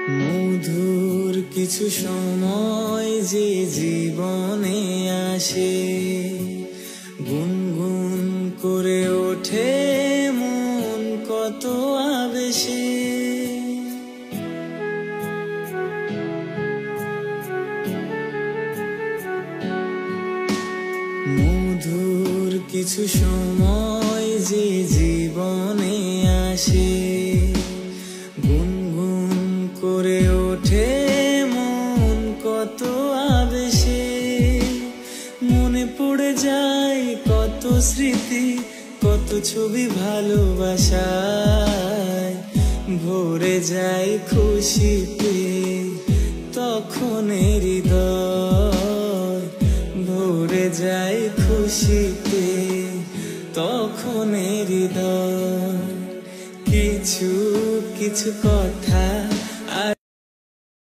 মধুর কিছু সময় যে জীবনে আসে, গুনগুন করে ওঠে মন কত আবেশে। মধুর কিছু সময় যে জীবনে আসে, গুনগুন করে ওঠে মন কত আবেশে। মনে পড়ে যায় কত স্মৃতি, কত ছবি ভালোবাসায়, ভরে যায় খুশিতে তখন হৃদয়, ভরে যায় খুশিতে তখন হৃদয়। কিছু কিছু কথা